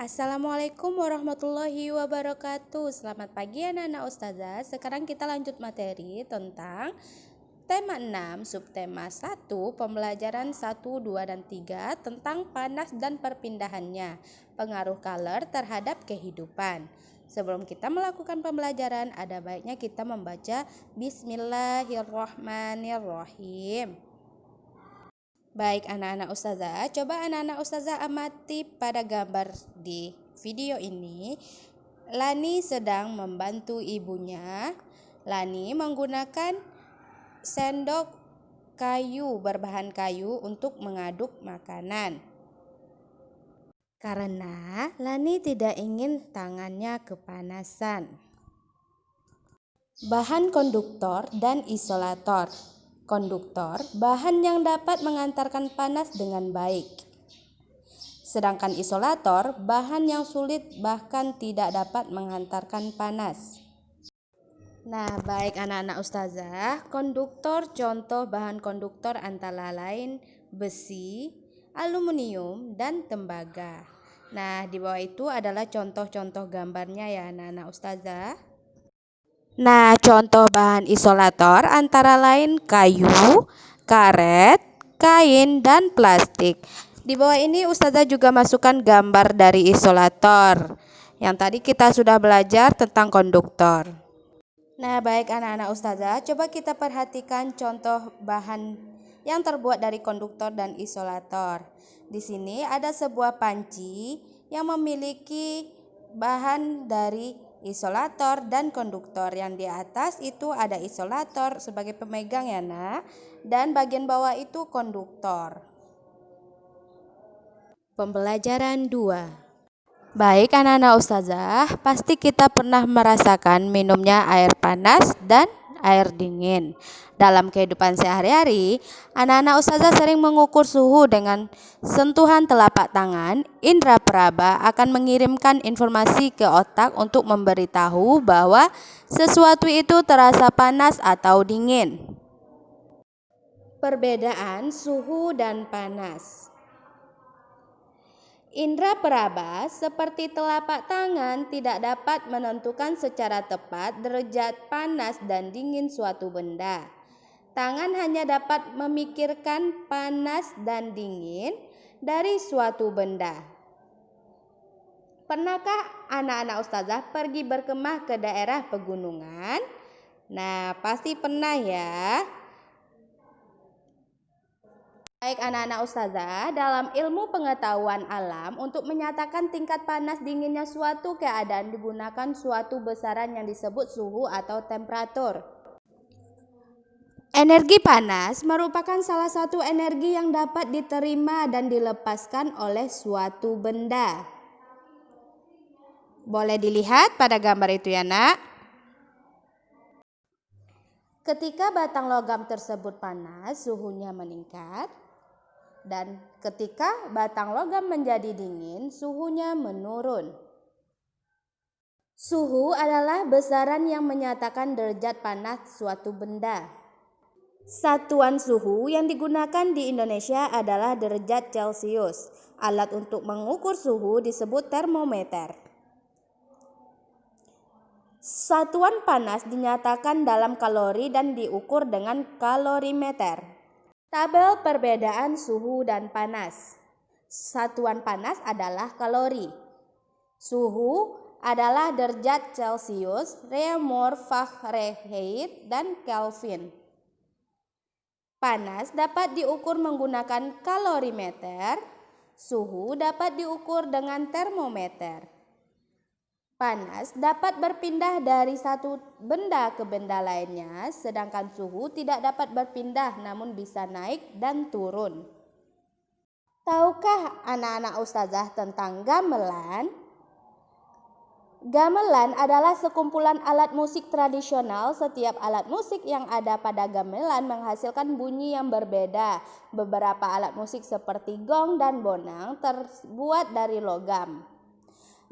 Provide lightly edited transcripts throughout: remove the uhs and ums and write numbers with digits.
Assalamualaikum warahmatullahi wabarakatuh. Selamat pagi anak-anak ustazah. Sekarang kita lanjut materi tentang tema 6, subtema 1, pembelajaran 1, 2, dan 3 tentang panas dan perpindahannya, pengaruh color terhadap kehidupan. Sebelum kita melakukan pembelajaran, ada baiknya kita membaca Bismillahirrahmanirrahim. Baik anak-anak ustazah, coba anak-anak ustazah amati pada gambar di video ini. Lani sedang membantu ibunya. Lani menggunakan sendok kayu berbahan kayu untuk mengaduk makanan. Karena Lani tidak ingin tangannya kepanasan. Bahan konduktor dan isolator. Konduktor, bahan yang dapat mengantarkan panas dengan baik. Sedangkan isolator, bahan yang sulit bahkan tidak dapat mengantarkan panas. Nah, baik anak-anak ustazah, konduktor, contoh bahan konduktor antara lain besi, aluminium, dan tembaga. Nah, di bawah itu adalah contoh-contoh gambarnya ya anak-anak ustazah. Nah, contoh bahan isolator antara lain kayu, karet, kain, dan plastik. Di bawah ini ustazah juga masukkan gambar dari isolator. Yang tadi kita sudah belajar tentang konduktor. Nah, baik anak-anak ustazah, coba kita perhatikan contoh bahan yang terbuat dari konduktor dan isolator. Di sini ada sebuah panci yang memiliki bahan dari isolator dan konduktor. Yang di atas itu ada isolator sebagai pemegang ya nak, dan bagian bawah itu konduktor. Pembelajaran 2. Baik anak-anak ustazah, pasti kita pernah merasakan minumnya air panas dan air dingin. Dalam kehidupan sehari-hari, anak-anak ustazah sering mengukur suhu dengan sentuhan telapak tangan. Indra peraba akan mengirimkan informasi ke otak untuk memberitahu bahwa sesuatu itu terasa panas atau dingin. Perbedaan suhu dan panas. Indra peraba seperti telapak tangan tidak dapat menentukan secara tepat derajat panas dan dingin suatu benda. Tangan hanya dapat memikirkan panas dan dingin dari suatu benda. Pernahkah anak-anak ustazah pergi berkemah ke daerah pegunungan? Nah, pasti pernah ya. Baik anak-anak ustazah, dalam ilmu pengetahuan alam untuk menyatakan tingkat panas dinginnya suatu keadaan digunakan suatu besaran yang disebut suhu atau temperatur. Energi panas merupakan salah satu energi yang dapat diterima dan dilepaskan oleh suatu benda. Boleh dilihat pada gambar itu ya nak. Ketika batang logam tersebut panas, suhunya meningkat. Dan ketika batang logam menjadi dingin, suhunya menurun. Suhu adalah besaran yang menyatakan derajat panas suatu benda. Satuan suhu yang digunakan di Indonesia adalah derajat Celcius. Alat untuk mengukur suhu disebut termometer. Satuan panas dinyatakan dalam kalori dan diukur dengan kalorimeter. Tabel perbedaan suhu dan panas. Satuan panas adalah kalori. Suhu adalah derajat Celcius, Reaumur, Fahrenheit, dan Kelvin. Panas dapat diukur menggunakan kalorimeter. Suhu dapat diukur dengan termometer. Panas dapat berpindah dari satu benda ke benda lainnya, sedangkan suhu tidak dapat berpindah namun bisa naik dan turun. Tahukah anak-anak ustazah tentang gamelan? Gamelan adalah sekumpulan alat musik tradisional. Setiap alat musik yang ada pada gamelan menghasilkan bunyi yang berbeda. Beberapa alat musik seperti gong dan bonang terbuat dari logam.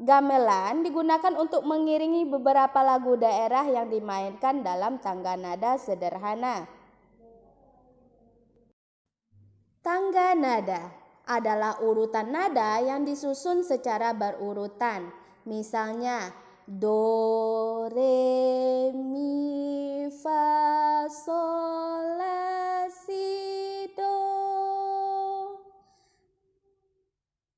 Gamelan digunakan untuk mengiringi beberapa lagu daerah yang dimainkan dalam tangga nada sederhana. Tangga nada. adalah urutan nada yang disusun secara berurutan. Misalnya, do, re, mi, fa, sol, la, si, do.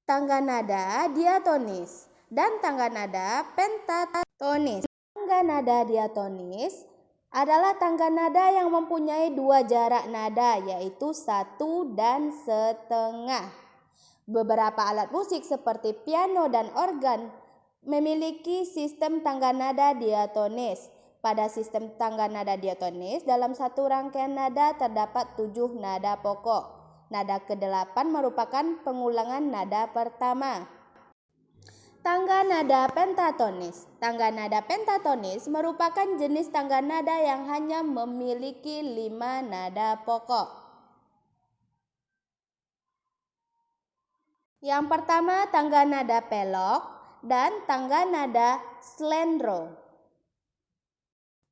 Tangga nada diatonis dan tangga nada pentatonis. Tangga nada diatonis adalah tangga nada yang mempunyai dua jarak nada, yaitu 1 dan setengah. Beberapa alat musik seperti piano dan organ memiliki sistem tangga nada diatonis. Pada sistem tangga nada diatonis, dalam satu rangkaian nada terdapat 7 nada pokok. Nada ke-8 merupakan pengulangan nada pertama. Tangga nada pentatonis. Tangga nada pentatonis merupakan jenis tangga nada yang hanya memiliki 5 nada pokok. Yang pertama, tangga nada pelok dan tangga nada slendro.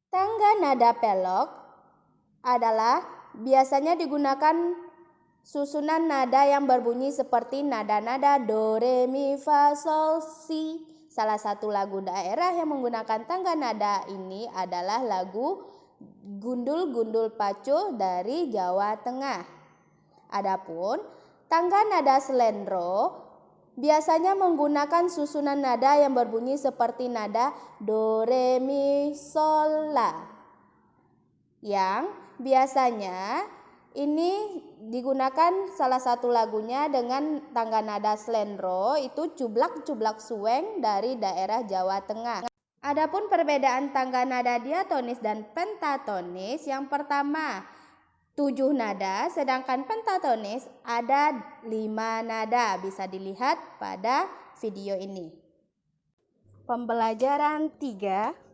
Tangga nada pelok adalah biasanya digunakan susunan nada yang berbunyi seperti nada-nada do, re, mi, fa, sol, si. Salah satu lagu daerah yang menggunakan tangga nada ini adalah lagu Gundul-Gundul Pacuh dari Jawa Tengah. Adapun tangga nada slendro biasanya menggunakan susunan nada yang berbunyi seperti nada do, re, mi, sol, la. Yang biasanya ini digunakan salah satu lagunya dengan tangga nada slendro, itu Cublak-Cublak Suweng dari daerah Jawa Tengah. Adapun perbedaan tangga nada diatonis dan pentatonis, yang pertama 7 nada, sedangkan pentatonis ada 5 nada. Bisa dilihat pada video ini. Pembelajaran 3.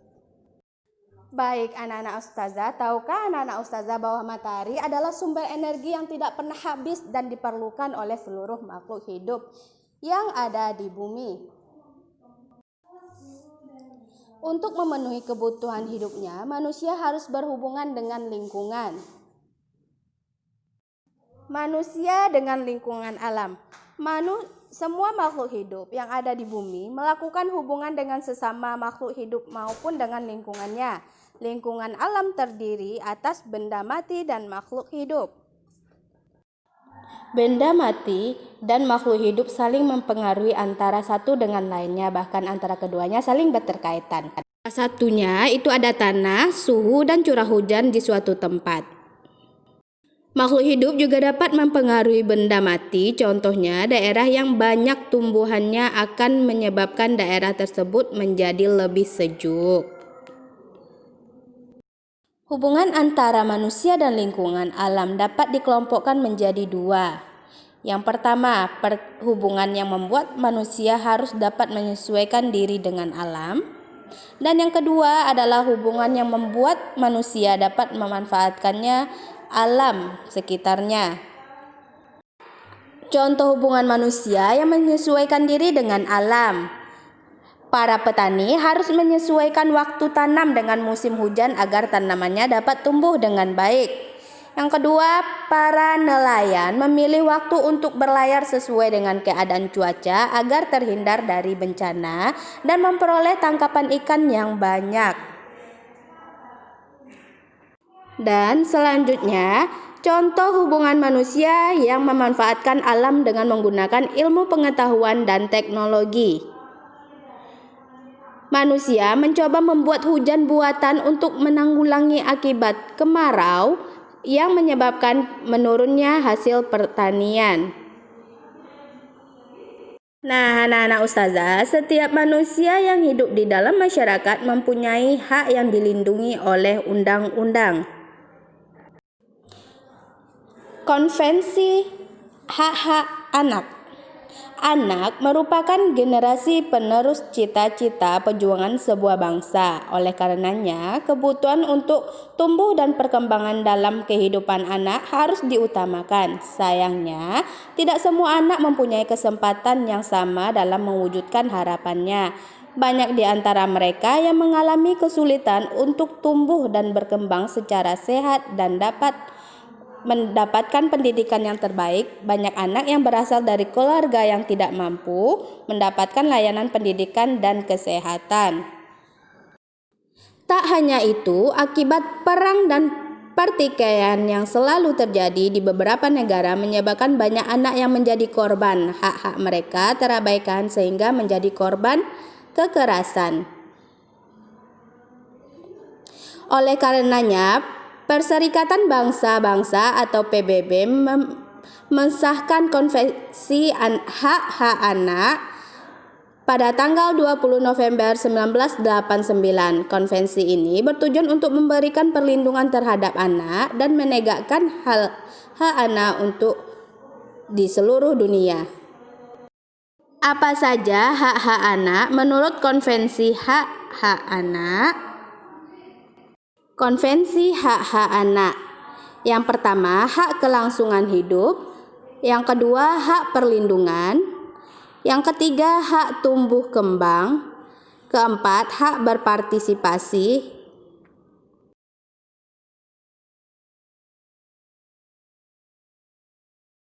Baik anak-anak ustazah, tahukah anak-anak ustazah bahwa matahari adalah sumber energi yang tidak pernah habis dan diperlukan oleh seluruh makhluk hidup yang ada di bumi. Untuk memenuhi kebutuhan hidupnya, manusia harus berhubungan dengan lingkungan. Manusia dengan lingkungan alam. Semua makhluk hidup yang ada di bumi melakukan hubungan dengan sesama makhluk hidup maupun dengan lingkungannya. Lingkungan alam terdiri atas benda mati dan makhluk hidup. Benda mati dan makhluk hidup saling mempengaruhi antara satu dengan lainnya, bahkan antara keduanya saling berkaitan. Salah satunya itu ada tanah, suhu, dan curah hujan di suatu tempat. Makhluk hidup juga dapat mempengaruhi benda mati, contohnya daerah yang banyak tumbuhannya akan menyebabkan daerah tersebut menjadi lebih sejuk. Hubungan antara manusia dan lingkungan alam dapat dikelompokkan menjadi 2. Yang pertama, hubungan yang membuat manusia harus dapat menyesuaikan diri dengan alam. Dan yang kedua adalah hubungan yang membuat manusia dapat memanfaatkannya alam sekitarnya. Contoh hubungan manusia yang menyesuaikan diri dengan alam. Para petani harus menyesuaikan waktu tanam dengan musim hujan agar tanamannya dapat tumbuh dengan baik. Yang kedua, para nelayan memilih waktu untuk berlayar sesuai dengan keadaan cuaca agar terhindar dari bencana dan memperoleh tangkapan ikan yang banyak. Dan selanjutnya, contoh hubungan manusia yang memanfaatkan alam dengan menggunakan ilmu pengetahuan dan teknologi. Manusia mencoba membuat hujan buatan untuk menanggulangi akibat kemarau yang menyebabkan menurunnya hasil pertanian. Nah, anak-anak ustazah, setiap manusia yang hidup di dalam masyarakat mempunyai hak yang dilindungi oleh undang-undang. Konvensi Hak-Hak Anak. Anak merupakan generasi penerus cita-cita perjuangan sebuah bangsa. Oleh karenanya, kebutuhan untuk tumbuh dan perkembangan dalam kehidupan anak harus diutamakan. Sayangnya, tidak semua anak mempunyai kesempatan yang sama dalam mewujudkan harapannya. Banyak di antara mereka yang mengalami kesulitan untuk tumbuh dan berkembang secara sehat dan dapat mendapatkan pendidikan yang terbaik, banyak anak yang berasal dari keluarga yang tidak mampu mendapatkan layanan pendidikan dan kesehatan. Tak hanya itu, akibat perang dan pertikaian yang selalu terjadi di beberapa negara menyebabkan banyak anak yang menjadi korban. Hak-hak mereka terabaikan sehingga menjadi korban kekerasan. Oleh karenanya, Perserikatan Bangsa-Bangsa atau PBB mensahkan Konvensi Hak-Hak Anak pada tanggal 20 November 1989. Konvensi ini bertujuan untuk memberikan perlindungan terhadap anak dan menegakkan hak anak di seluruh dunia. Apa saja hak-hak anak menurut Konvensi Hak-Hak Anak? Konvensi Hak-Hak Anak. Yang pertama, hak kelangsungan hidup. Yang kedua, hak perlindungan. Yang ketiga, hak tumbuh kembang. Keempat, hak berpartisipasi.